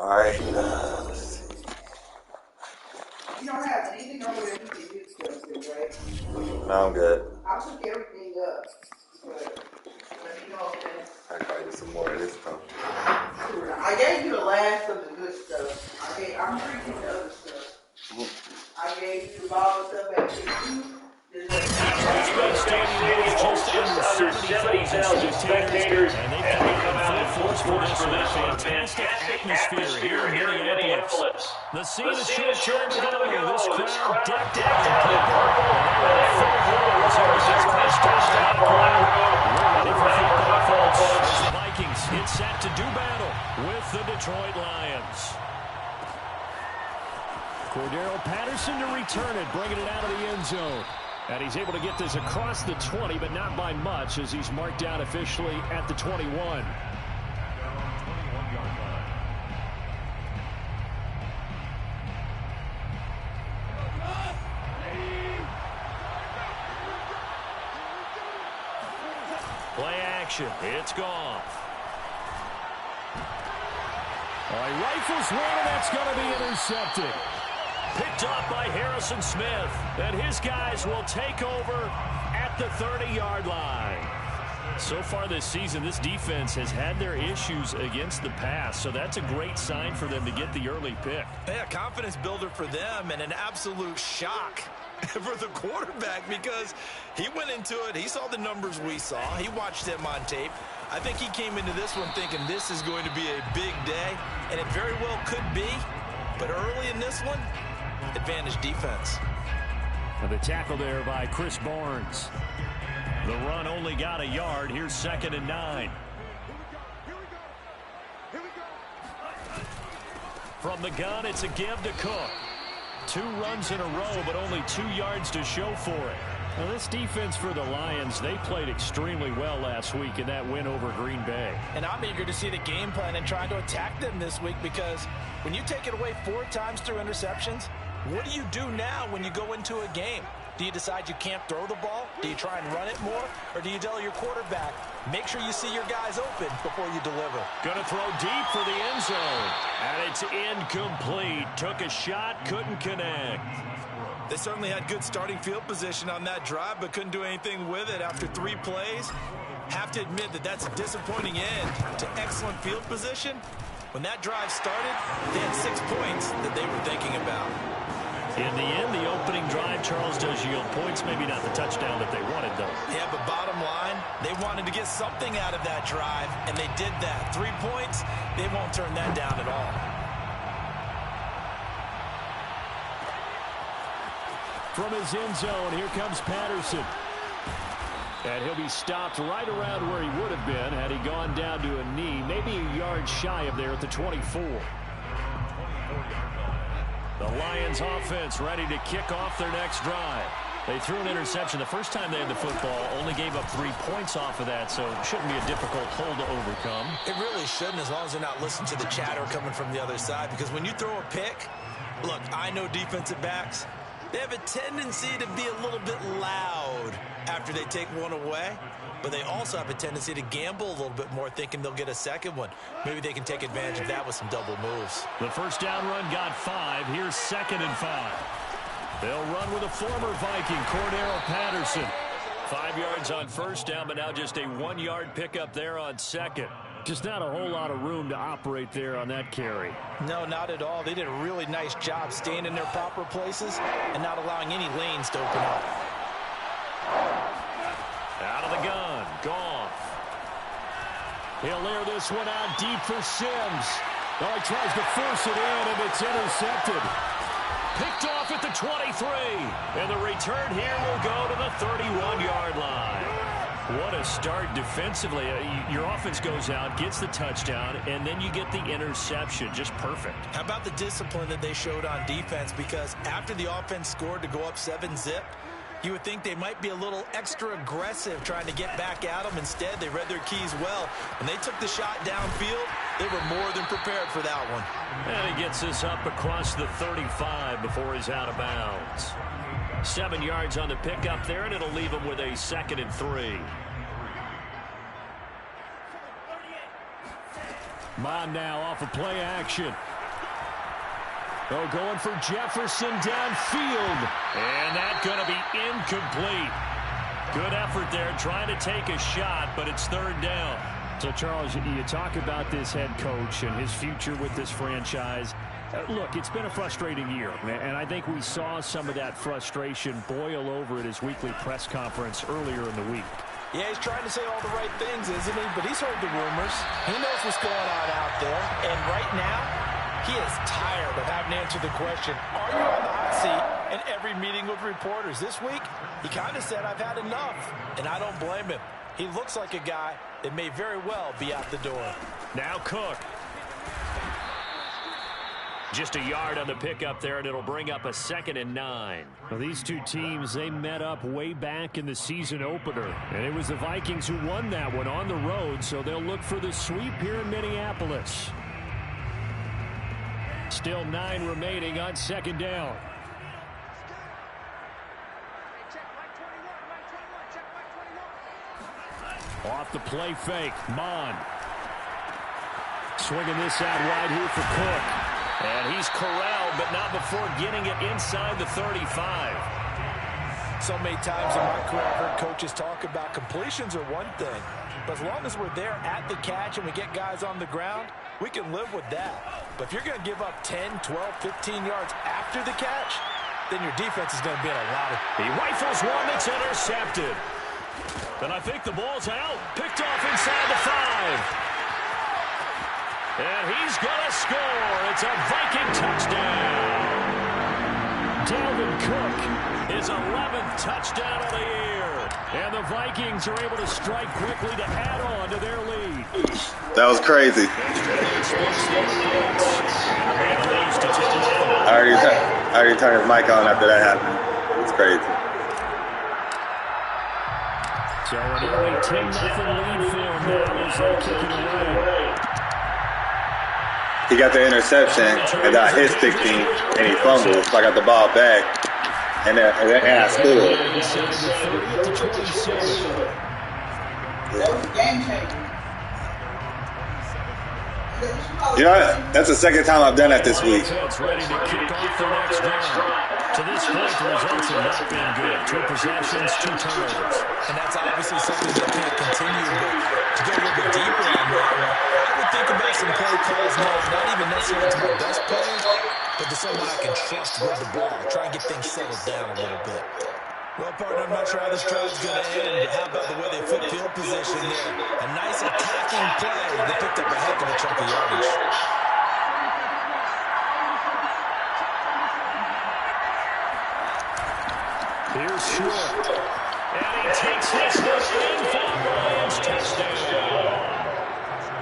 Alright, let's see. You don't have anything over there you can get stuff to, right? No, I'm good. I'll pick everything up, but let me know, okay? I gotta get some more of this stuff. I gave you the last of the good stuff. I'm drinking the other stuff. I gave you the bottle stuff at 2. Foxborough Stadium is just under 70,000 spectators, and they come out in full force for this one. Fantastic atmosphere here in Minneapolis. The scene is short-term to go. This crowd decked out in purple. We're ready for football, folks, as the Vikings get set to do battle with the Detroit Lions. Cordero Patterson to return it, bringing it out of the end zone. And he's able to get this across the 20, but not by much, as he's marked down officially at the 21. Play action. It's gone. All right, rifles one, and that's going to be intercepted. Picked up by Harrison Smith, and his guys will take over at the 30-yard line. So far this season, this defense has had their issues against the pass, so that's a great sign for them to get the early pick. Yeah, confidence builder for them, and an absolute shock for the quarterback, because he went into it, he saw the numbers we saw, he watched him on tape. I think he came into this one thinking this is going to be a big day, and it very well could be, but early in this one, advantage defense. And the tackle there by Chris Barnes. The run only got a yard. Here's 2nd and 9. From the gun, it's a give to Cook. 2 runs in a row, but only 2 yards to show for it. Now, this defense for the Lions, they played extremely well last week in that win over Green Bay. And I'm eager to see the game plan and trying to attack them this week, because when you take it away 4 times through interceptions, what do you do now when you go into a game? Do you decide you can't throw the ball? Do you try and run it more? Or do you tell your quarterback, make sure you see your guys open before you deliver? Gonna throw deep for the end zone. And it's incomplete. Took a shot, couldn't connect. They certainly had good starting field position on that drive, but couldn't do anything with it after 3 plays. Have to admit that that's a disappointing end to excellent field position. When that drive started, they had 6 points that they were thinking about. In the end, the opening drive, Charles, does yield points. Maybe not the touchdown that they wanted, though. Yeah, but bottom line, they wanted to get something out of that drive, and they did that. 3 points, they won't turn that down at all. From his end zone, here comes Patterson. And he'll be stopped right around where he would have been had he gone down to a knee, maybe a yard shy of there at the 24. The Lions offense ready to kick off their next drive. They threw an interception the first time they had the football, only gave up 3 points off of that, so it shouldn't be a difficult hole to overcome. It really shouldn't, as long as they're not listening to the chatter coming from the other side, because when you throw a pick, look, I know defensive backs, they have a tendency to be a little bit loud after they take one away, but they also have a tendency to gamble a little bit more, thinking they'll get a second one. Maybe they can take advantage of that with some double moves. The first down run got 5. Here's 2nd and 5. They'll run with a former Viking, Cordero Patterson. 5 yards on first down, but now just a 1-yard pickup there on 2nd. Just not a whole lot of room to operate there on that carry. No, not at all. They did a really nice job staying in their proper places and not allowing any lanes to open up. Out of the gun, Goff. He'll air this one out deep for Sims. Oh, he tries to force it in, and it's intercepted. Picked off at the 23. And the return here will go to the 31-yard line. What a start defensively. Your offense goes out, gets the touchdown, and then you get the interception. Just perfect. How about the discipline that they showed on defense? Because after the offense scored to go up 7-zip, you would think they might be a little extra aggressive trying to get back at them. Instead, they read their keys well. When they took the shot downfield, they were more than prepared for that one. And he gets this up across the 35 before he's out of bounds. 7 yards on the pickup there, and it'll leave him with a 2nd and 3. Mon now off of play action. Oh, going for Jefferson downfield. And that's going to be incomplete. Good effort there, trying to take a shot, but it's third down. So, Charles, you talk about this head coach and his future with this franchise. Look, it's been a frustrating year, and I think we saw some of that frustration boil over at his weekly press conference earlier in the week. Yeah, he's trying to say all the right things, isn't he? But he's heard the rumors. He knows what's going on out there. And right now, he is tired of having to answer the question, are you on the hot seat in every meeting with reporters? This week, he kind of said, I've had enough. And I don't blame him. He looks like a guy that may very well be out the door. Now Cook. Just a yard on the pickup there, and it'll bring up a 2nd and 9. Well, these two teams, they met up way back in the season opener. And it was the Vikings who won that one on the road, so they'll look for the sweep here in Minneapolis. Still 9 remaining on 2nd down. Off the play fake, Mon. Swinging this out wide here for Cook. And he's corralled, but not before getting it inside the 35. So many times in my career, I've heard coaches talk about completions are one thing. But as long as we're there at the catch and we get guys on the ground, we can live with that. But if you're going to give up 10, 12, 15 yards after the catch, then your defense is going to be in a lot of... He rifles one that's intercepted. And I think the ball's out. Picked off inside the 5. And he's going to score. It's a Viking touchdown. Dalvin Cook, his 11th touchdown of the year. And the Vikings are able to strike quickly to add on to their lead. That was crazy. I already turned his mic on after that happened. It was crazy. So an early 10-0 lead for him now as they kick it away. He got the interception, and then I hit 16, and he fumbled, so I got the ball back, and then I scored. You know, that's the second time I've done that this week. Ready to kick off the next drive. To this point, the results have not been good. 2 possessions, 2 turnovers. And that's obviously something that can't continue, but to go a little bit deeper on that, I would think about some play calls now, not even necessarily to my best players, but to someone I can trust with the ball, try and get things settled down a little bit. Well, partner, I'm not sure how this drive's going to end, but how about the way they flip field position there? A nice attacking play. They picked up a heck of a chunk of yardage. Here's Short. And he takes this one in for the Lions touchdown.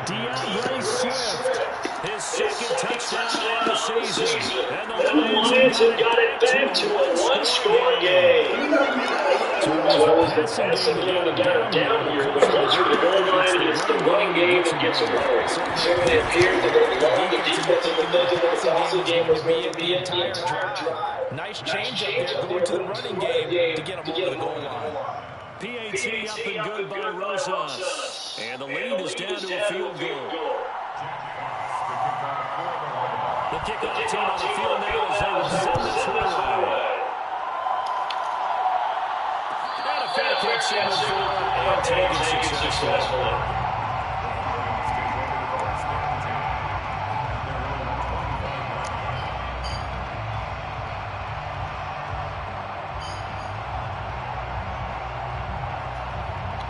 DeAndre Swift, his 2nd touchdown of the season. And the Lions have got it back to a one-score game. So the passing game to get him down here, but closer to the goal line, it's the running game that gets him going. Certainly appeared to go along. The defense of the passing game was going to be the entire drive. Nice change up there going to the running game to get him over the goal line. PAT up and good by Rosas. And the lead is down to a field goal. The kickoff team on the field now as they will send this one away. And a fair catch sent forward and taken successfully.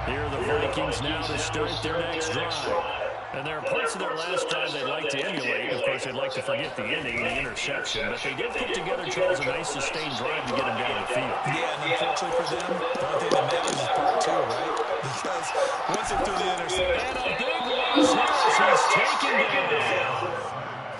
Here are the Vikings now to start their next drive. And there are parts of their last drive they'd like to emulate. Of course, they'd like to forget the ending, the interception. But they did put together, Charles, a nice sustained drive to get them down the field. Yeah, and unfortunately for them, the only thing that matters is part 2, right? Because once they threw the interception. And a big loss as he's taken down.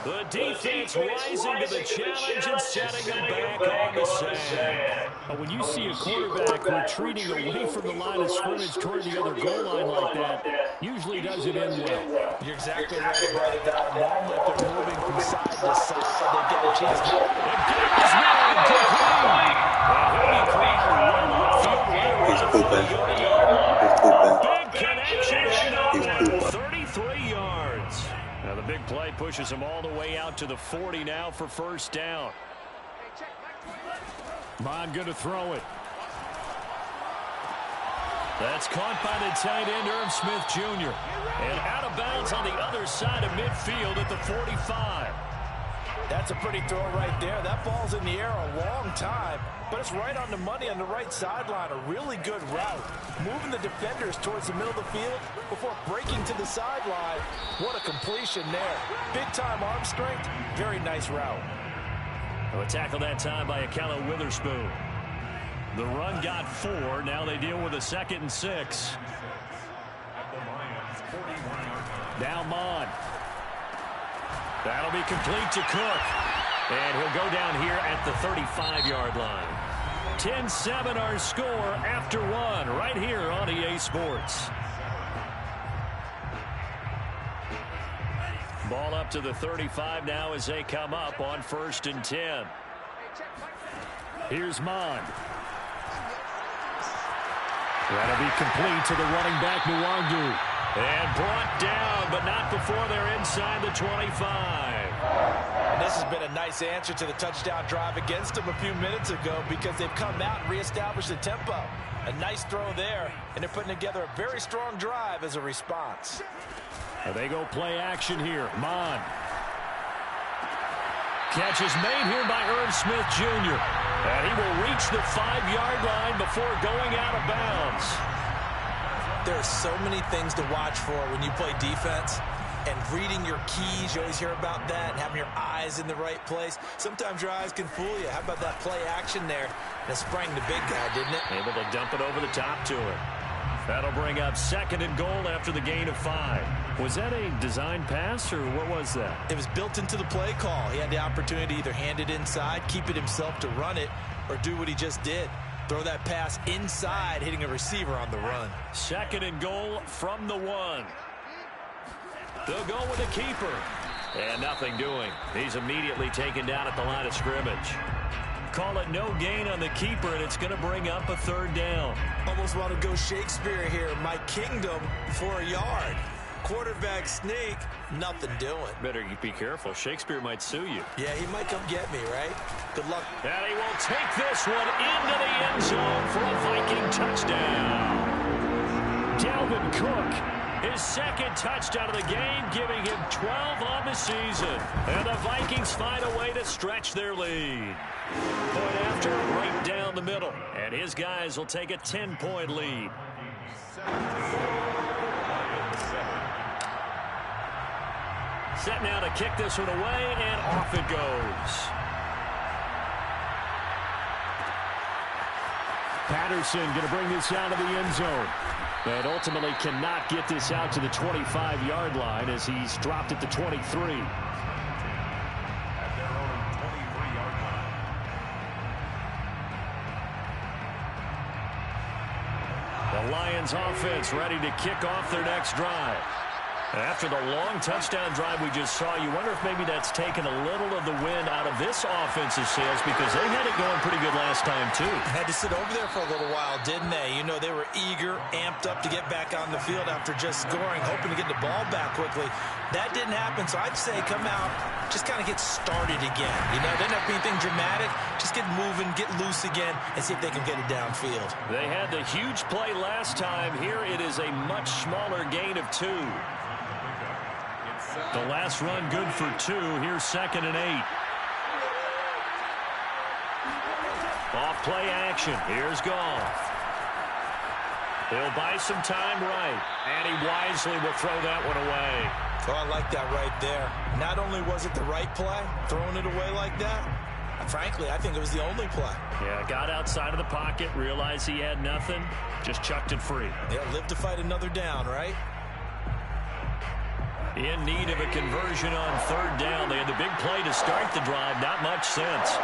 The defense rising to the challenge and setting them back on the sack. When you see a quarterback retreating away from the line of scrimmage toward the other goal line like that, usually doesn't end well. You're exactly right about it, Doc. Normally, if they're moving from side to side, they get a chance to... He's pooping. He's pooping. Big connection. He's pooping. 33 yards. Now the pushes him all the way out to the 40 now for first down. Mon going to throw it. That's caught by the tight end, Irv Smith Jr. And out of bounds on the other side of midfield at the 45. That's a pretty throw right there. That ball's in the air a long time, but it's right on the money on the right sideline. A really good route. Moving the defenders towards the middle of the field before breaking to the sideline. What a completion there. Big-time arm strength. Very nice route. A tackle that time by Akello Witherspoon. The run got 4. Now they deal with a 2nd and 6. Now Mon. That'll be complete to Cook. And he'll go down here at the 35-yard line. 10-7 our score after 1 right here on EA Sports. Ball up to the 35 now as they come up on 1st and 10. Here's Mon. That'll be complete to the running back, Nwangu. And brought down, but not before they're inside the 25. And this has been a nice answer to the touchdown drive against them a few minutes ago because they've come out and reestablished the tempo. A nice throw there, and they're putting together a very strong drive as a response. And they go play action here. Mon. Catch is made here by Irv Smith Jr. And he will reach the 5-yard line before going out of bounds. There are so many things to watch for when you play defense. And reading your keys, you always hear about that, and having your eyes in the right place. Sometimes your eyes can fool you. How about that play action there? And it sprang the big guy, didn't it? Able to dump it over the top to him. That'll bring up 2nd and goal after the gain of 5. Was that a design pass, or what was that? It was built into the play call. He had the opportunity to either hand it inside, keep it himself to run it, or do what he just did. Throw that pass inside, hitting a receiver on the run. 2nd and goal from the 1. They'll go with the keeper. And nothing doing. He's immediately taken down at the line of scrimmage. Call it no gain on the keeper, and it's going to bring up a 3rd down. Almost want to go Shakespeare here. My kingdom for a yard. Quarterback sneak, nothing doing. Better be careful. Shakespeare might sue you. Yeah, he might come get me, right? Good luck. And he will take this one into the end zone for a Viking touchdown. Dalvin Cook, his 2nd touchdown of the game, giving him 12 on the season. And the Vikings find a way to stretch their lead. Point after, right down the middle. And his guys will take a 10-point lead. Set now to kick this one away, and off it goes. Patterson going to bring this out of the end zone. And ultimately cannot get this out to the 25-yard line as he's dropped at the 23. The Lions offense ready to kick off their next drive. After the long touchdown drive we just saw, you wonder if maybe that's taken a little of the wind out of this offensive sails because they had it going pretty good last time, too. Had to sit over there for a little while, didn't they? You know, they were eager, amped up to get back on the field after just scoring, hoping to get the ball back quickly. That didn't happen, so I'd say come out, just kind of get started again. You know, it doesn't have to be anything dramatic. Just get moving, get loose again, and see if they can get it downfield. They had the huge play last time. Here it is a much smaller gain of 2. The last run good for 2. Here's 2nd and 8. Off play action. Here's Goff. He'll buy some time right. And he wisely will throw that one away. Oh, I like that right there. Not only was it the right play, throwing it away like that, frankly, I think it was the only play. Yeah, got outside of the pocket, realized he had nothing, just chucked it free. Yeah, live to fight another down, right? In need of a conversion on 3rd down. They had the big play to start the drive. Not much sense.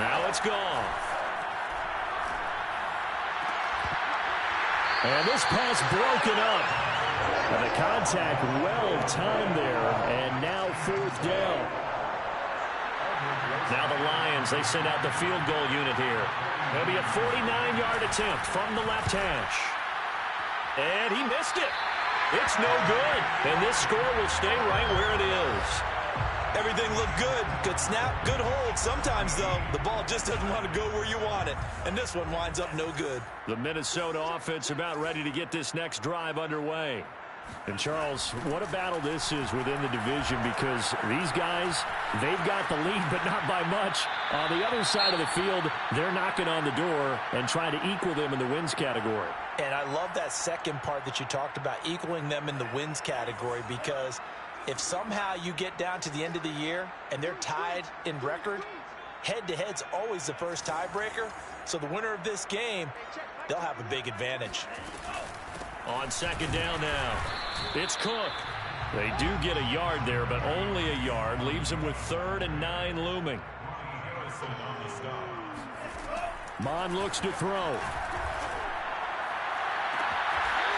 Now it's gone. And this pass broken up. And the contact well timed there. And now 4th down. Now the Lions, they send out the field goal unit here. It'll be a 49-yard attempt from the left hash. And he missed it. It's no good, and this score will stay right where it is. Everything looked good. Good snap, good hold. Sometimes, though, the ball just doesn't want to go where you want it, and this one winds up no good. The Minnesota offense about ready to get this next drive underway. And, Charles, what a battle this is within the division, because these guys, they've got the lead, but not by much. On the other side of the field, they're knocking on the door and trying to equal them in the wins category. And I love that second part that you talked about, equaling them in the wins category, because if somehow you get down to the end of the year and they're tied in record, head-to-head's always the first tiebreaker. So the winner of this game, they'll have a big advantage. On second down now, it's Cook. They do get a yard there, but only a yard. Leaves them with 3rd and 9 looming. Mond looks to throw.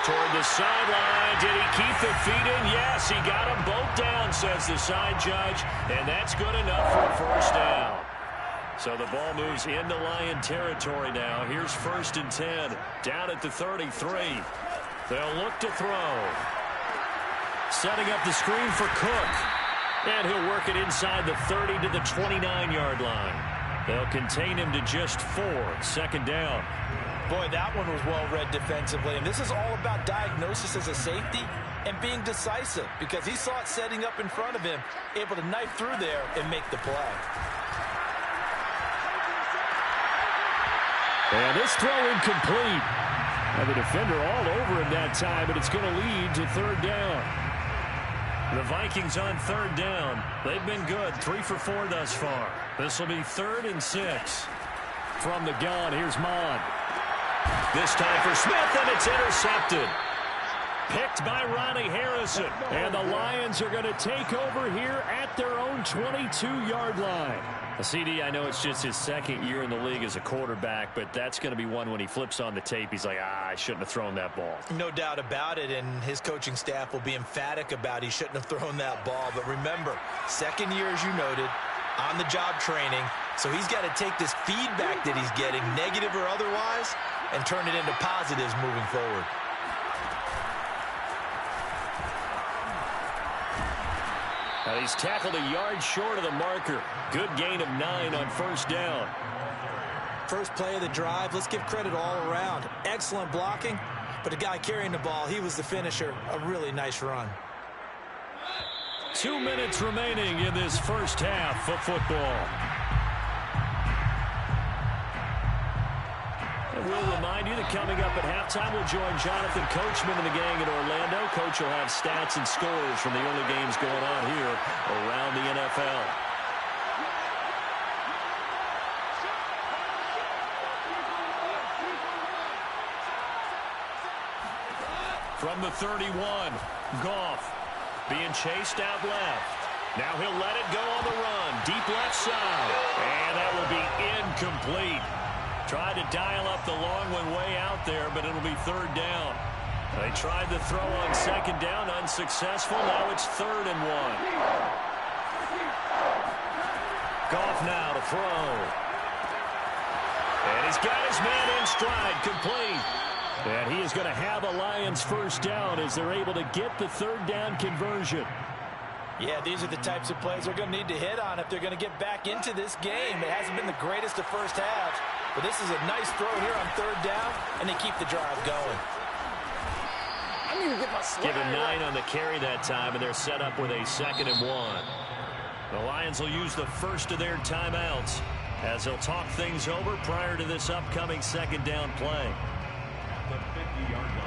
Toward the sideline. Did he keep the feet in? Yes, he got them both down, says the side judge, and that's good enough for a first down. So the ball moves into Lion territory now. Here's 1st and 10, down at the 33. They'll look to throw. Setting up the screen for Cook. And he'll work it inside the 30 to the 29-yard line. They'll contain him to just 4. 2nd down. Boy, that one was well-read defensively. And this is all about diagnosis as a safety and being decisive, because he saw it setting up in front of him, able to knife through there and make the play. And this throw incomplete. And the defender all over him that time, but it's going to lead to 3rd down. The Vikings on 3rd down. They've been good, 3 for 4 thus far. This will be 3rd and 6. From the gun, here's Mond. This time for Smith, and it's intercepted. Picked by Ronnie Harrison. And the Lions are going to take over here at their own 22-yard line. CD, I know it's just his 2nd year in the league as a quarterback, but that's going to be one when he flips on the tape. He's like, I shouldn't have thrown that ball. No doubt about it, and his coaching staff will be emphatic about he shouldn't have thrown that ball. But remember, 2nd year, as you noted, on-the-job training, so he's got to take this feedback that he's getting, negative or otherwise, and turn it into positives moving forward. Now he's tackled a yard short of the marker. Good gain of 9 on 1st down. First play of the drive, let's give credit all around. Excellent blocking, but the guy carrying the ball, he was the finisher. A really nice run. 2 minutes remaining in this first half of football. And we'll remind you that coming up at halftime, we'll join Jonathan Coachman and the gang in Orlando. Coach will have stats and scores from the early games going on here around the NFL. From the 31, Goff being chased out left. Now he'll let it go on the run. Deep left side. And that will be incomplete. Tried to dial up the long one way out there, but it'll be 3rd down. They tried to throw on 2nd down, unsuccessful. Now it's 3rd and 1. Goff now to throw. And he's got his man in stride, complete. And he is going to have a Lions first down as they're able to get the 3rd down conversion. Yeah, these are the types of plays they're going to need to hit on if they're going to get back into this game. It hasn't been the greatest of first halves, but this is a nice throw here on 3rd down, and they keep the drive going. I need to get my Give him 9 on the carry that time, and they're set up with a 2nd and 1. The Lions will use the first of their timeouts as they'll talk things over prior to this upcoming 2nd down play. The 50-yard line.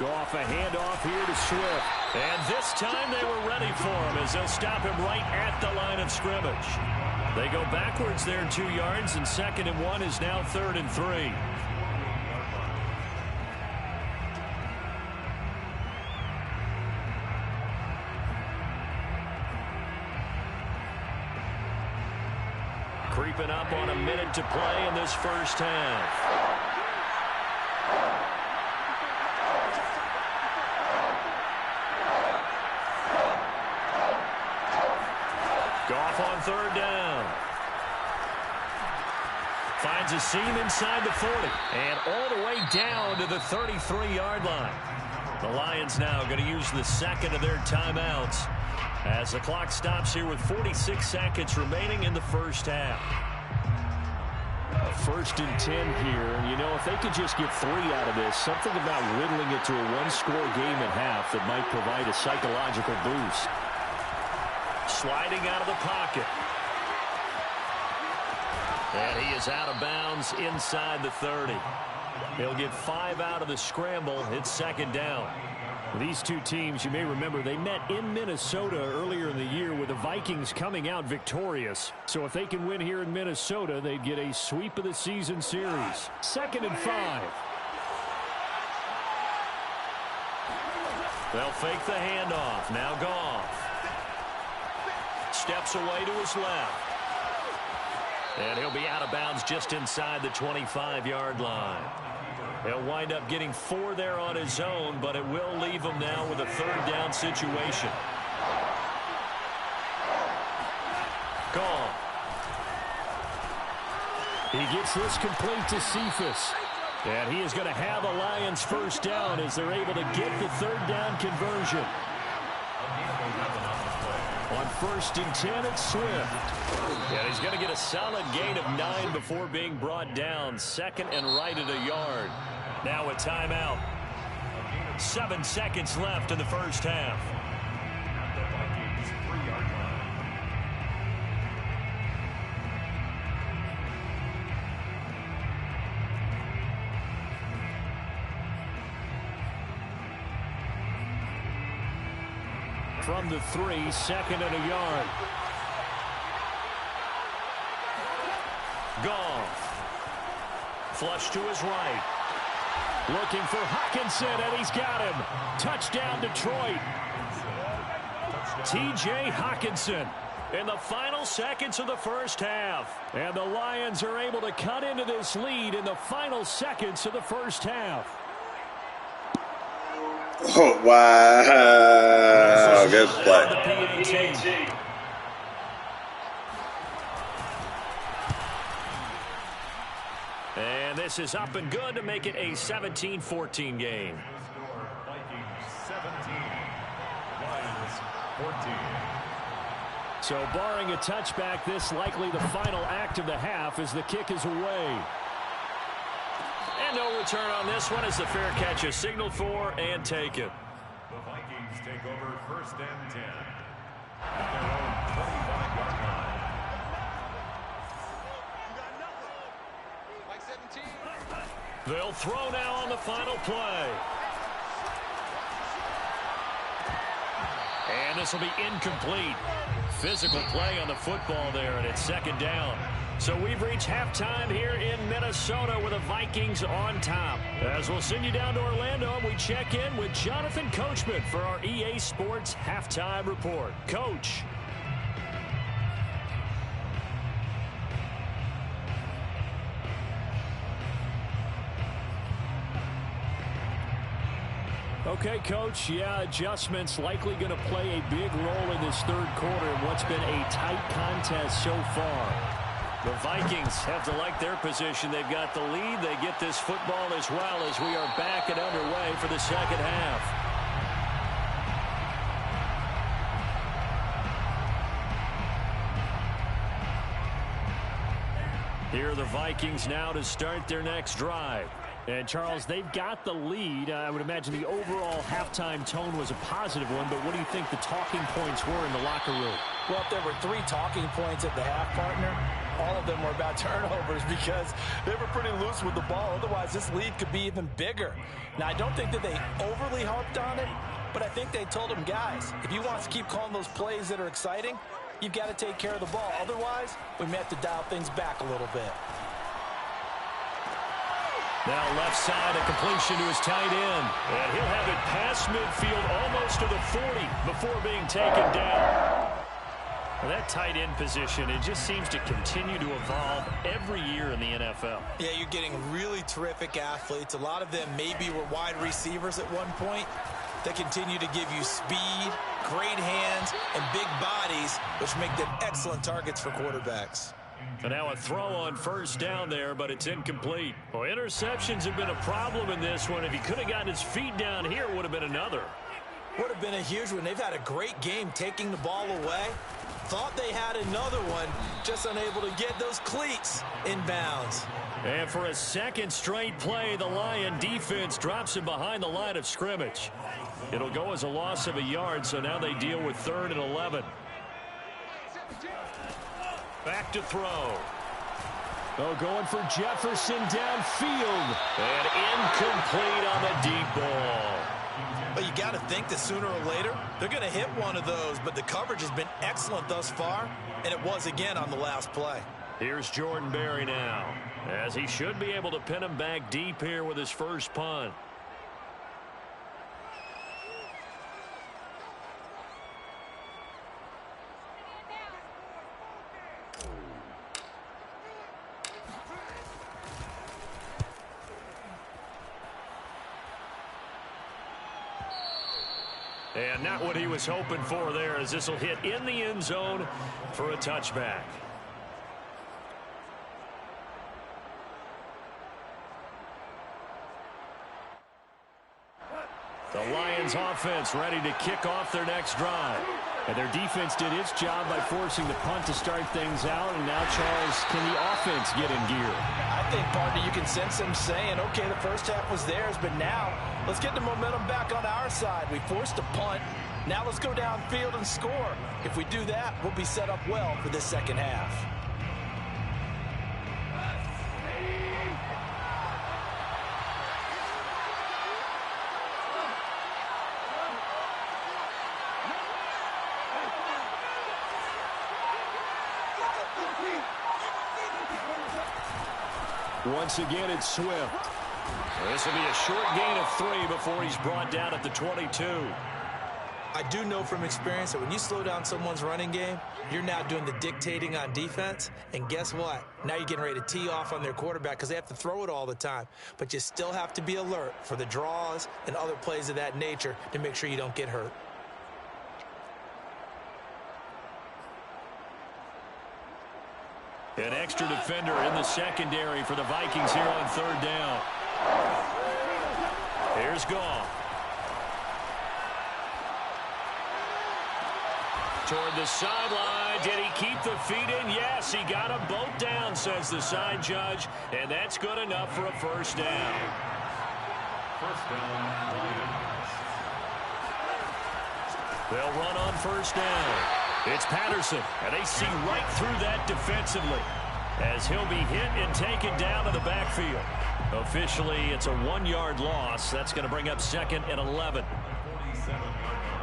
Goff, a handoff here to Swift. And this time they were ready for him as they'll stop him right at the line of scrimmage. They go backwards there 2 yards, and 2nd and 1 is now 3rd and 3. Creeping up on a minute to play in this first half. Goff on third down. Finds a seam inside the 40. And all the way down to the 33-yard line. The Lions now going to use the second of their timeouts as the clock stops here with 46 seconds remaining in the first half. A 1st and 10 here. You know, if they could just get 3 out of this, something about whittling it to a one-score game at half that might provide a psychological boost. Sliding out of the pocket. And he is out of bounds inside the 30. He'll get 5 out of the scramble. It's second down. These two teams, you may remember, they met in Minnesota earlier in the year with the Vikings coming out victorious. So if they can win here in Minnesota, they'd get a sweep of the season series. 2nd and 5. They'll fake the handoff. Now Goff. Steps away to his left. And he'll be out of bounds just inside the 25-yard line. He'll wind up getting 4 there on his own, but it will leave him now with a 3rd down situation. Goff. He gets this complete to Cephas. And he is going to have a Lions 1st down as they're able to get the 3rd down conversion. On 1st and 10, it's Swift. And he's going to get a solid gain of 9 before being brought down. 2nd and right at a yard. Now a timeout. 7 seconds left in the first half. From the 3, 2nd and a yard. Goff. Flush to his right. Looking for Hockenson, and he's got him. Touchdown, Detroit. T.J. Hockenson in the final seconds of the first half. And the Lions are able to cut into this lead in the final seconds of the first half. Oh, wow. Good play. And this is up and good to make it a 17-14 game. Vikings 17, Lions 14. So barring a touchback, this likely the final act of the half as the kick is away. And no return on this one as the fair catch is signaled for and taken. The Vikings take over 1st and 10 at their own 25-yard line. They'll throw now on the final play. And this will be incomplete. Physical play on the football there, and it's 2nd down. So we've reached halftime here in Minnesota with the Vikings on top. As we'll send you down to Orlando, we check in with Jonathan Coachman for our EA Sports Halftime Report. Coach. Okay, Coach, yeah, adjustments likely going to play a big role in this 3rd quarter in what's been a tight contest so far. The Vikings have to like their position. They've got the lead. They get this football as well as we are back and underway for the 2nd half. Here are the Vikings now to start their next drive. And, Charles, they've got the lead. I would imagine the overall halftime tone was a positive one, but what do you think the talking points were in the locker room? Well, if there were 3 talking points at the half, partner, all of them were about turnovers because they were pretty loose with the ball. Otherwise, this lead could be even bigger. Now, I don't think that they overly harped on it, but I think they told them, guys, if you want us to keep calling those plays that are exciting, you've got to take care of the ball. Otherwise, we may have to dial things back a little bit. Now left side, a completion to his tight end. And he'll have it past midfield almost to the 40 before being taken down. Well, that tight end position, it just seems to continue to evolve every year in the NFL. Yeah, you're getting really terrific athletes. A lot of them maybe were wide receivers at one point. They continue to give you speed, great hands, and big bodies, which make them excellent targets for quarterbacks. And now a throw on first down there, but it's incomplete. Well, interceptions have been a problem in this one. If he could have gotten his feet down here, it would have been another. Would have been a huge one. They've had a great game taking the ball away. Thought they had another one, just unable to get those cleats in bounds. And for a second straight play, the Lion defense drops him behind the line of scrimmage. It'll go as a loss of a yard, so now they deal with 3rd and 11. Back to throw. Oh, going for Jefferson downfield. And incomplete on the deep ball. But you got to think that sooner or later, they're going to hit one of those. But the coverage has been excellent thus far, and it was again on the last play. Here's Jordan Berry now, as he should be able to pin him back deep here with his first punt. And not what he was hoping for there, as this will hit in the end zone for a touchback. The Lions offense ready to kick off their next drive. And their defense did its job by forcing the punt to start things out. And now, Charles, can the offense get in gear? I think, partner, you can sense them saying, okay, the first half was theirs, but now let's get the momentum back on our side. We forced a punt. Now let's go downfield and score. If we do that, we'll be set up well for this second half. Once again, it's Swift. This will be a short gain of 3 before he's brought down at the 22. I do know from experience that when you slow down someone's running game, you're now doing the dictating on defense. And guess what? Now you're getting ready to tee off on their quarterback because they have to throw it all the time. But you still have to be alert for the draws and other plays of that nature to make sure you don't get hurt. An extra defender in the secondary for the Vikings here on 3rd down. Here's Goff. Toward the sideline. Did he keep the feet in? Yes, he got them both down, says the side judge. And that's good enough for a first down. First down, Lions. They'll run on first down. It's Patterson, and they see right through that defensively as he'll be hit and taken down to the backfield. Officially, it's a 1-yard loss. That's going to bring up 2nd and 11. 47-yard line.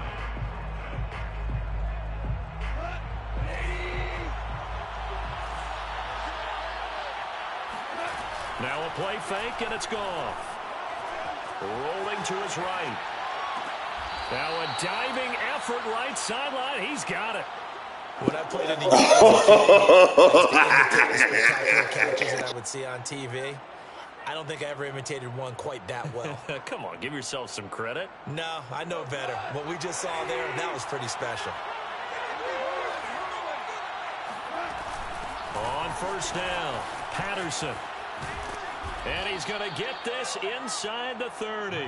Now a play fake, and it's gone. Rolling to his right. Now a diving effort right sideline. He's got it. When I played in the that's the spectacular catches that I would see on TV. I don't think I ever imitated one quite that well. Come on, give yourself some credit. No, I know better. What we just saw there, that was pretty special. On first down, Patterson. And he's going to get this inside the 30.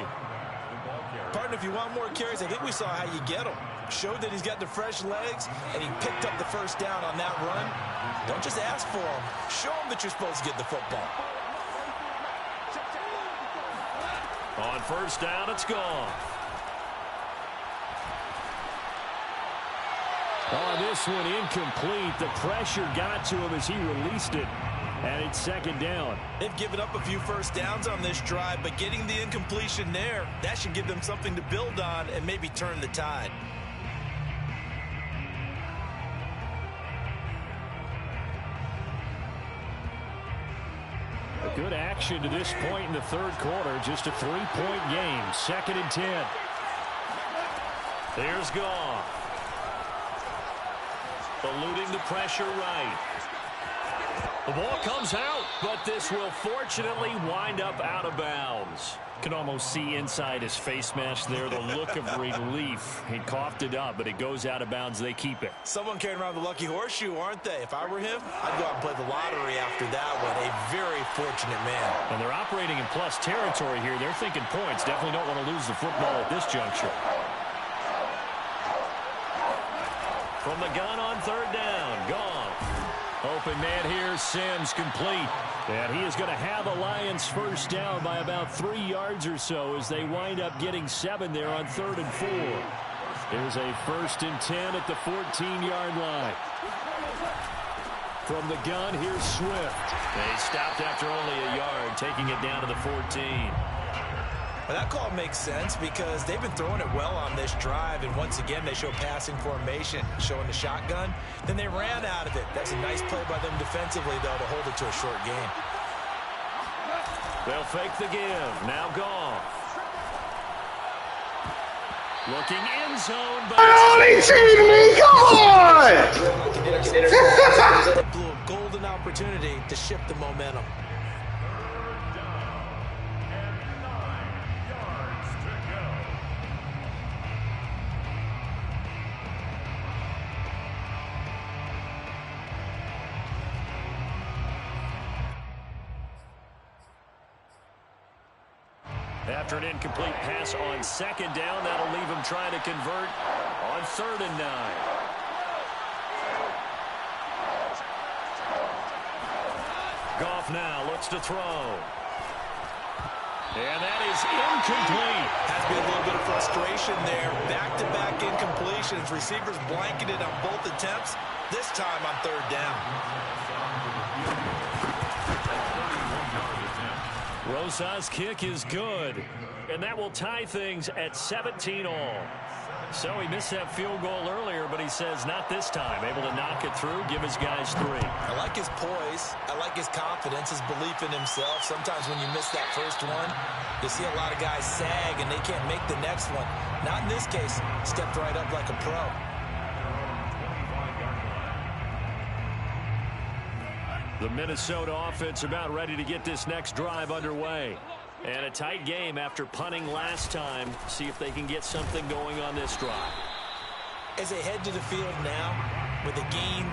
Partner, if you want more carries, I think we saw how you get them. Showed that he's got the fresh legs, and he picked up the first down on that run. Don't just ask for them. Show them that you're supposed to get the football. On first down, it's gone. Oh, this one incomplete. The pressure got to him as he released it. And it's 2nd down. They've given up a few first downs on this drive, but getting the incompletion there, that should give them something to build on and maybe turn the tide. A good action to this point in the 3rd quarter. Just a 3-point game. 2nd and 10. There's Goff. eluding the pressure right. The ball comes out, but this will fortunately wind up out of bounds. Can almost see inside his face mask there the look of relief. He coughed it up, but it goes out of bounds. They keep it. Someone carrying around the lucky horseshoe, aren't they? If I were him, I'd go out and play the lottery after that one. A very fortunate man. And they're operating in plus territory here. They're thinking points. Definitely don't want to lose the football at this juncture. From the gun on third down. Gone. Open man here. Sims complete. And he is going to have a Lions first down by about 3 yards or so as they wind up getting 7 there on 3rd and 4. Here's a 1st and 10 at the 14-yard line. From the gun, here's Swift. They stopped after only a yard, taking it down to the 14. Well, that call makes sense because they've been throwing it well on this drive, and once again they show passing formation, showing the shotgun. Then they ran out of it. That's a nice play by them defensively, though, to hold it to a short gain. They'll fake the give. Now Goff. Looking end zone, but Only cheating me! Come on! Blew a golden opportunity to shift the momentum. after an incomplete pass on 2nd down, that'll leave him trying to convert on 3rd and 9. Goff now looks to throw. And that is incomplete. Has been a little bit of frustration there. Back-to-back incompletions. Receivers blanketed on both attempts. This time on 3rd down. Rosa's kick is good. And that will tie things at 17 all. So he missed that field goal earlier, but he says not this time. Able to knock it through, give his guys 3. I like his poise. I like his confidence, his belief in himself. Sometimes when you miss that first one, you see a lot of guys sag and they can't make the next one. Not in this case. Stepped right up like a pro. The Minnesota offense about ready to get this next drive underway. And a tight game after punting last time. See if they can get something going on this drive. As they head to the field now, with the game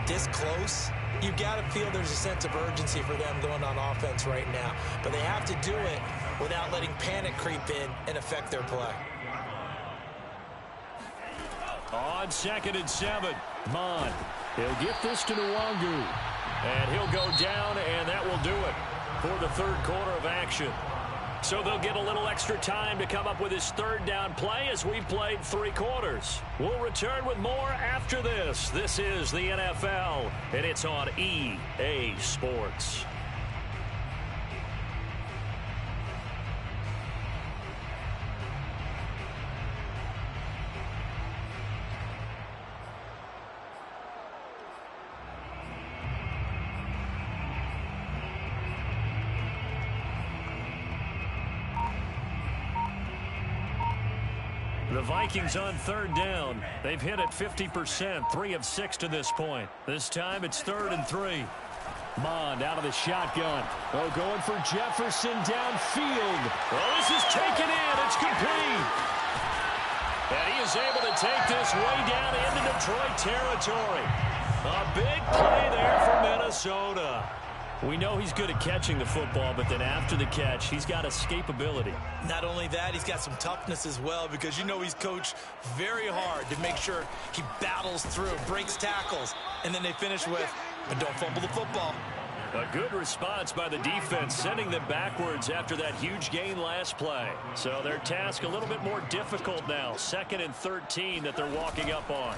this close, you've got to feel there's a sense of urgency for them going on offense right now. But they have to do it without letting panic creep in and affect their play. On 2nd and 7, Mon. He'll get this to Nwangu. And he'll go down, and that will do it for the 3rd quarter of action. So they'll get a little extra time to come up with his 3rd down play as we've played 3 quarters. We'll return with more after this. This is the NFL, and it's on EA Sports. The Vikings on 3rd down. They've hit it 50%, 3 of 6 to this point. This time it's 3rd and 3. Mond out of the shotgun. Oh, going for Jefferson downfield. Oh, this is taken in. It's complete. And he is able to take this way down into Detroit territory. A big play there for Minnesota. We know he's good at catching the football, but then after the catch, he's got escapability. Not only that, he's got some toughness as well because you know he's coached very hard to make sure he battles through, breaks tackles, and then they finish with, but don't fumble the football. A good response by the defense, sending them backwards after that huge gain last play. So their task a little bit more difficult now. 2nd and 13 that they're walking up on.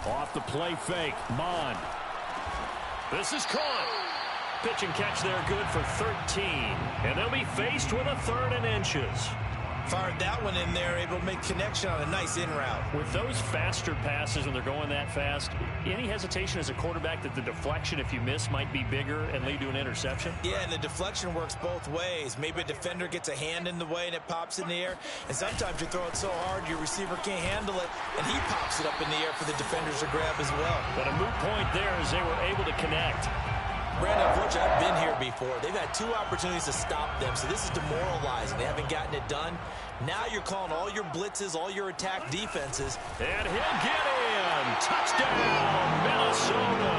Off the play fake, Mon. This is caught. Pitch and catch there good for 13. And they'll be faced with a 3rd and inches. Fired that one in there, able to make connection on a nice in route. With those faster passes when they're going that fast, any hesitation as a quarterback that the deflection, if you miss, might be bigger and lead to an interception? Yeah, and the deflection works both ways. Maybe a defender gets a hand in the way and it pops in the air. And sometimes you throw it so hard your receiver can't handle it, and he pops it up in the air for the defenders to grab as well. But a moot point there as they were able to connect. Brandon, unfortunately, I've been here before. They've had 2 opportunities to stop them, so this is demoralizing. They haven't gotten it done. Now you're calling all your blitzes, all your attack defenses. And he'll get in. Touchdown, Minnesota.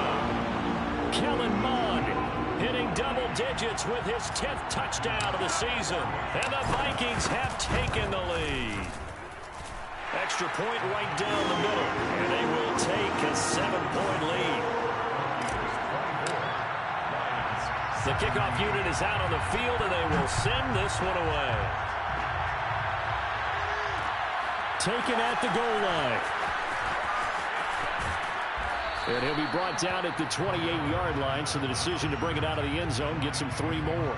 Kellen Mond hitting double digits with his 10th touchdown of the season. And the Vikings have taken the lead. Extra point right down the middle. And they will take a 7-point lead. The kickoff unit is out on the field, and they will send this one away. Taken at the goal line. And he'll be brought down at the 28-yard line, so the decision to bring it out of the end zone gets him 3 more.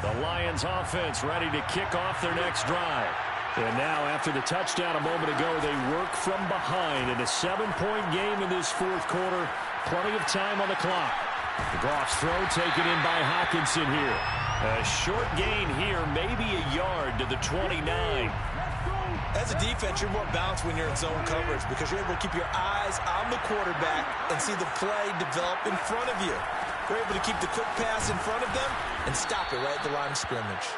The Lions offense ready to kick off their next drive. And now, after the touchdown a moment ago, they work from behind in a 7-point game in this 4th quarter. Plenty of time on the clock. Goff's throw taken in by Hockenson here. A short gain here, maybe a yard to the 29. As a defense, you're more balanced when you're in zone coverage because you're able to keep your eyes on the quarterback and see the play develop in front of you. You're able to keep the quick pass in front of them and stop it right at the line of scrimmage.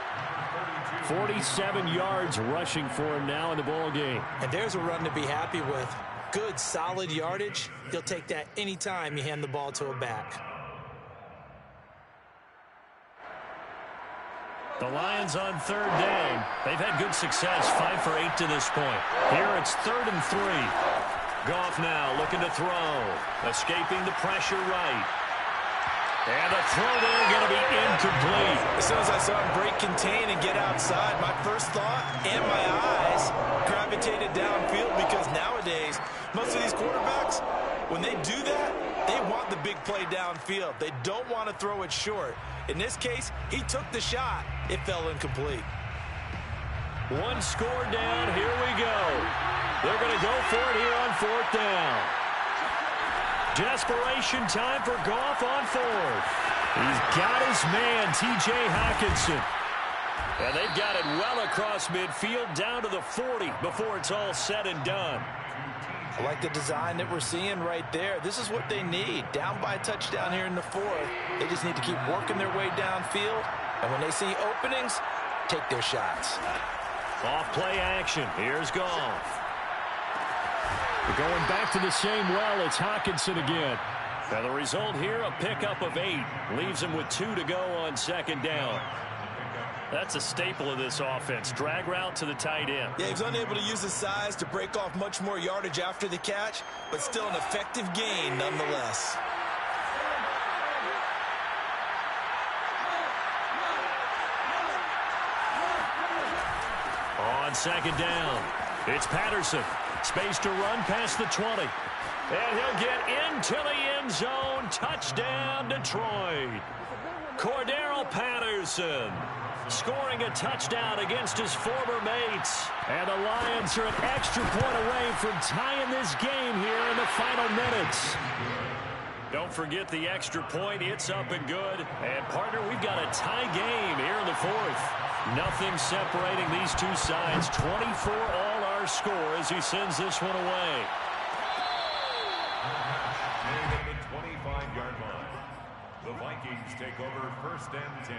47 yards rushing for him now in the ball game. And there's a run to be happy with. Good, solid yardage. He'll take that anytime you hand the ball to a back. The Lions on 3rd down. They've had good success, 5 for 8 to this point. Here it's 3rd and 3. Goff now looking to throw. Escaping the pressure right. And the throw there going to be incomplete. As soon as I saw him break contain and get outside, my first thought and my eyes gravitated downfield because nowadays, most of these quarterbacks, when they do that, they want the big play downfield. They don't want to throw it short. In this case, he took the shot. It fell incomplete. 1 score down. Here we go. They're going to go for it here on 4th down. Desperation time for Goff on 4th. He's got his man, T.J. Hockenson. And they've got it well across midfield down to the 40 before it's all said and done. I like the design that we're seeing right there. This is what they need. Down by a touchdown here in the 4th. They just need to keep working their way downfield. And when they see openings, take their shots. Off play action. Here's Goff. We're going back to the same well. It's Hockenson again. Now the result here, a pickup of 8. Leaves him with 2 to go on 2nd down. That's a staple of this offense. Drag route to the tight end. Yeah, he's unable to use his size to break off much more yardage after the catch, but still an effective gain nonetheless. On 2nd down, it's Patterson. Space to run past the 20. And he'll get into the end zone. Touchdown, Detroit. Cordero Patterson scoring a touchdown against his former mates. And the Lions are an extra point away from tying this game here in the final minutes. Don't forget the extra point. It's up and good. And, partner, we've got a tie game here in the 4th. Nothing separating these two sides. 24 all our score as he sends this one away. At the 25-yard line, the Vikings take over 1st and 10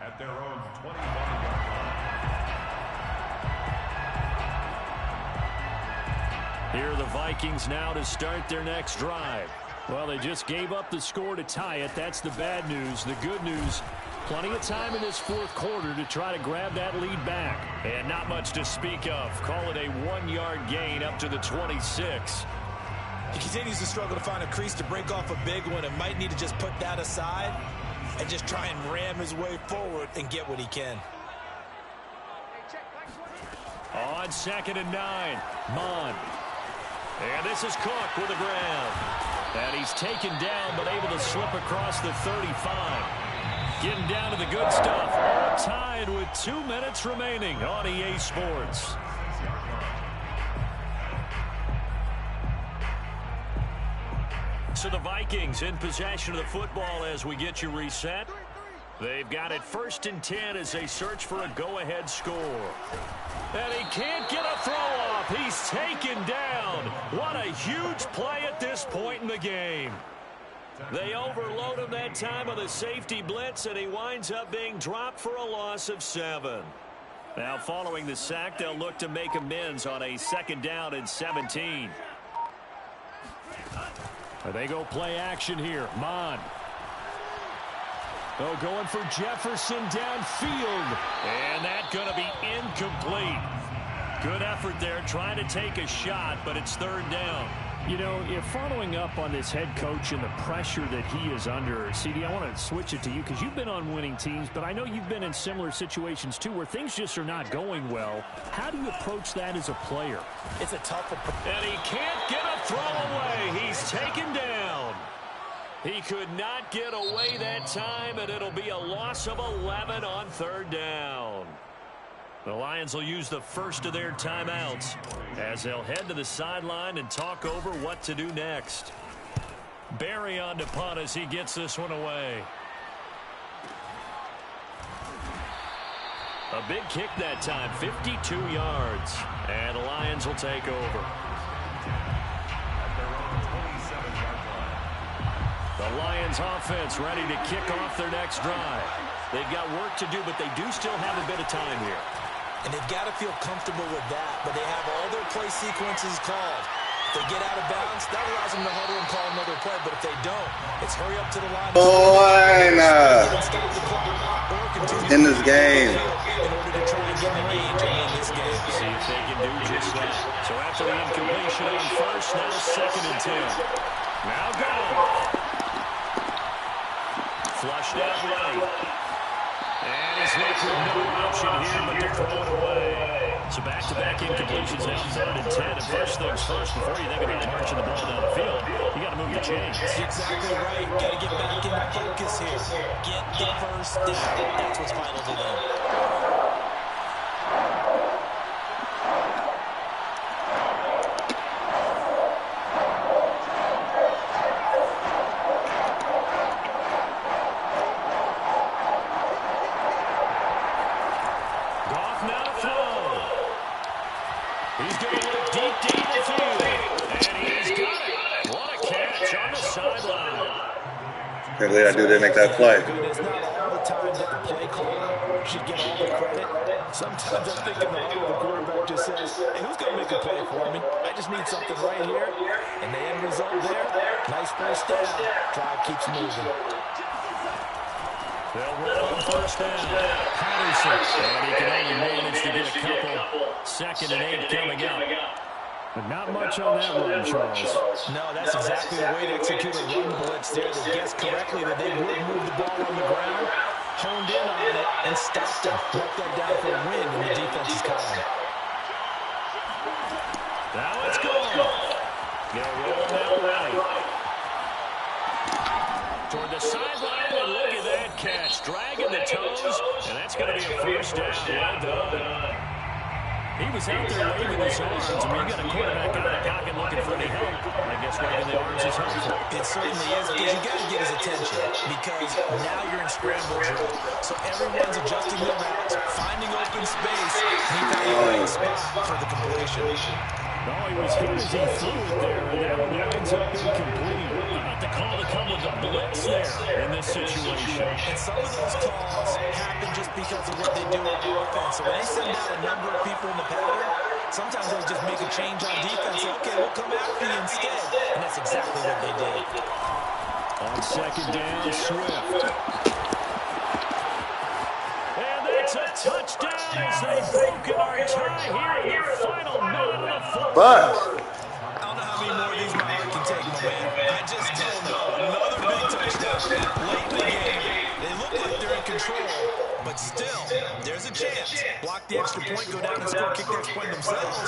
at their own 25-yard line. Here are the Vikings now to start their next drive. Well, they just gave up the score to tie it. That's the bad news. The good news, plenty of time in this 4th quarter to try to grab that lead back. And not much to speak of. Call it a 1-yard gain up to the 26. He continues to struggle to find a crease to break off a big one and might need to just put that aside and just try and ram his way forward and get what he can. On on 2nd and 9. Mon. And this is Cook with the ground. And he's taken down but able to slip across the 35. Getting down to the good stuff. All tied with 2 minutes remaining on EA Sports. So the Vikings in possession of the football as we get you reset. They've got it 1st and 10 as they search for a go-ahead score. And he can't get a throw off. He's taken down. What a huge play at this point in the game. They overload him that time with a safety blitz, and he winds up being dropped for a loss of 7. Now following the sack, they'll look to make amends on a 2nd down and 17. They go play action here. Mon. Oh, going for Jefferson downfield. And that's going to be incomplete. Good effort there, trying to take a shot, but it's 3rd down. You know, if following up on this head coach and the pressure that he is under, CD, I want to switch it to you because you've been on winning teams, but I know you've been in similar situations too where things just are not going well. How do you approach that as a player? It's a tough approach. And he can't get a throw away. He's taken down. He could not get away that time, and it'll be a loss of 11 on 3rd down. The Lions will use the first of their timeouts as they'll head to the sideline and talk over what to do next. Barry on to punt as he gets this one away. A big kick that time, 52 yards. And the Lions will take over. The Lions offense ready to kick off their next drive. They've got work to do, but they do still have a bit of time here. And they've got to feel comfortable with that, but they have all their play sequences called. If they get out of bounds, that allows them to huddle and call another play, but if they don't, it's hurry up to the line. In this game. In order to try and get range and win this game. See if they can do just that. So after the incompletion on 1st, now 2nd and 10. Now go. Flushed out right. And he's left with no option here but to throw it away. So back-to-back incompletions now 3rd and 10. And first things first, before you think about marching the ball down the field, you got to move the chains. That's exactly right. Got to get back in focus here. Get the first down. That's what's vital to them. Can't believe that dude didn't make that play. It's not all the time that the play caller should get all the credit. Sometimes I think in the huddle, the quarterback just says, hey, who's going to make a play for me? I just need something right here. And the end result there, nice first down. Drive keeps moving. They'll run on 1st down. Patterson. And he can only manage to get a couple. 2nd and 8 coming up. But not much on that run, Charles. No, that's exactly the way to execute a run blitz there. They guessed correctly that they would move the ball on the ground, honed in on it, and stopped it. Broke that down for a win in the defense's column. Now it's gone. They'll roll that right. Toward the sideline, and look at that catch. Dragging the toes, and that's going to be a first down. Well done. He was out there waving his arms, and when you got a quarterback out of the pocket looking for any help, I guess waving the arms is helpful. It certainly is, because you got to get his attention, because now you're in scramble drill. So everyone's adjusting their routes, finding open space, and he found the right spot for the completion. No, he was hit as he threw it there, and that one winds up incomplete. How about the call to come with the blitz there in this situation? And some of those calls happen just because of what they do on offense. So when they send out a number of people in the pattern, sometimes they'll just make a change on defense. Say, okay, we'll come after you instead. And that's exactly what they did. On 2nd down, Swift. And that's a touchdown as they've broken our tie here in the final minute of the football. I don't know how many more of these my heart can take, my man. I just don't know. Another big touchdown late in the game. They look like they're in control, but But still, there's a chance. Block the extra point, go down and score, kick the extra point themselves.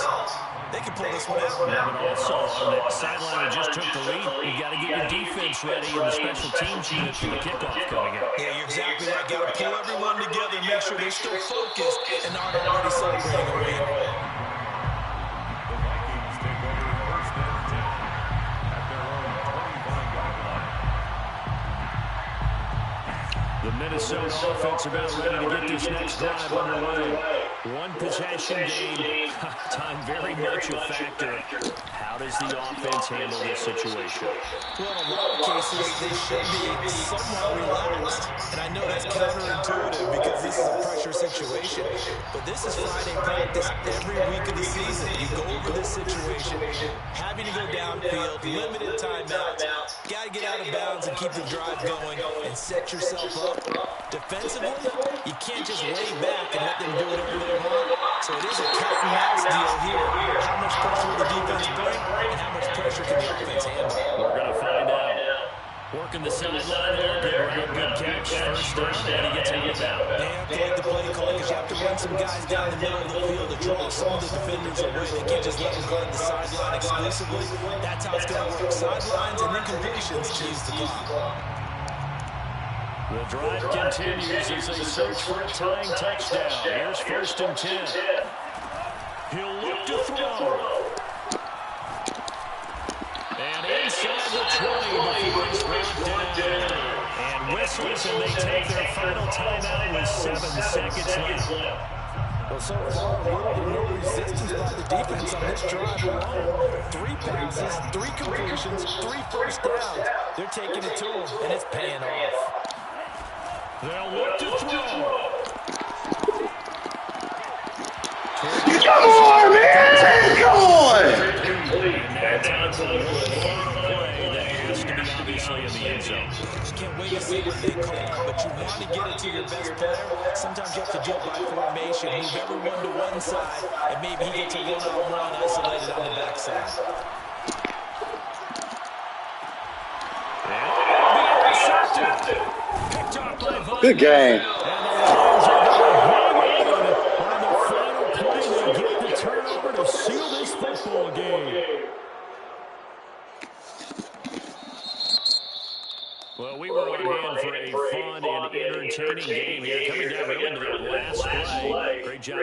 They can pull this one out. Yeah, but also on the sideline that just took the lead, you got to get your defense ready and the special teams unit for the kickoff coming in. Yeah, you're exactly right. Got to pull everyone together and make sure they're still focused and aren't already celebrating a win. The Vikings take over first and 10 at their own 25-yard line. The Minnesota offense about ready to get this next drive underway. One possession game. Time very much a factor. How does the offense handle this situation? Well, in a lot of cases, they should be somewhat relaxed. And I know that's counterintuitive because this is a pressure situation. But this is Friday practice every week of the season. You go over this situation, having to go downfield, limited timeouts. Got to get out of bounds and keep the drive going and set yourself up. Defensively, you can't just lay back and let them do whatever they want. So it is a cat and mouse deal here. How much pressure will the defense bring, and how much pressure can the offense handle? We're going to find out. Working the sideline there, good catch. First down, and he gets a rebound. They have to like the play call because you have to run some guys down the middle of the field to draw some of the defenders away. They can't just let them guard the sideline exclusively. That's how it's going to work. Sidelines and then completions to use the clock. The drive continues as they search for a tying touchdown. Here's first and 10. He'll look to throw. And inside the 20 before he's brought down. And whistles, and they take their final timeout with 7 seconds left. Well, so far, little to no resistance by the defense on this drive alone. 3 passes, 3 completions, 3 first downs. They're taking it to them, and it's paying off. They'll look to throw. Come on, man! Come on! And now time for one final play that has to be obviously in the end zone. Can't wait to see what they call, but you want to get it to your best player. Sometimes you have to do it by formation, move everyone to one side, and maybe he gets a one-on-one isolated on the backside. Good game. Well, we were on hand for a fun and entertaining game here. Coming down really into that last play. Great job.